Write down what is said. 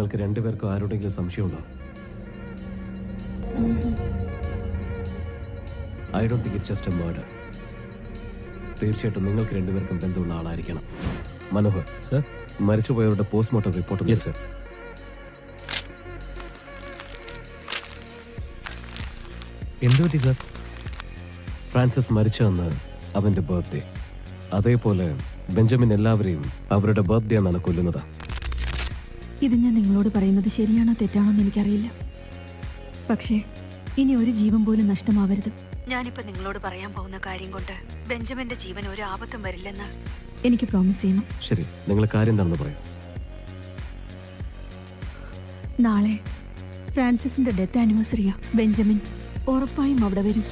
നിങ്ങൾക്ക് രണ്ടുപേർക്കും ആരോടെങ്കിലും സംശയമുണ്ടോ? I don't think it's just a murder. തീർച്ചയായിട്ടും നിങ്ങൾക്ക് രണ്ടുപേർക്കും ബന്ധമുള്ള ആളായിരിക്കണം. മനോഹർ സർ, മരിച്ചുപോയവരുടെ പോസ്റ്റ്മോർട്ടം റിപ്പോർട്ട്. Yes sir. എന്ത് പറ്റി സർ? ഫ്രാൻസിസ് മരിച്ചെന്ന് അവന്റെ ബർത്ത്ഡേ. അതേപോലെ ബെഞ്ചമിൻ എല്ലാവരെയും അവരുടെ ബർത്ത്ഡേ എന്നാണ് കൊല്ലുന്നത്. ഇത് ഞാൻ നിങ്ങളോട് പറയുന്നത് ശരിയാണോ തെറ്റാണോ എന്ന് എനിക്കറിയില്ല. പക്ഷേ ഇനി ഒരു ജീവൻ പോലും നഷ്ടമാവരുത്. ഞാനിപ്പോ നിങ്ങളോട് പറയാൻ പോകുന്ന കാര്യം കൊണ്ട് ബെഞ്ചമിന്റെ ജീവൻ ഒരു ആപത്തും വരില്ലെന്ന് എനിക്ക് പ്രോമിസ് ചെയ്യണം. ശരി, നിങ്ങൾ കാര്യം എന്താണെന്ന് പറയും. നാളെ ഫ്രാൻസിസിന്റെ ഡെത്ത് ആനിവേഴ്സറിയാ. ബെഞ്ചമിൻ ഉറപ്പായും അവിടെ വരും.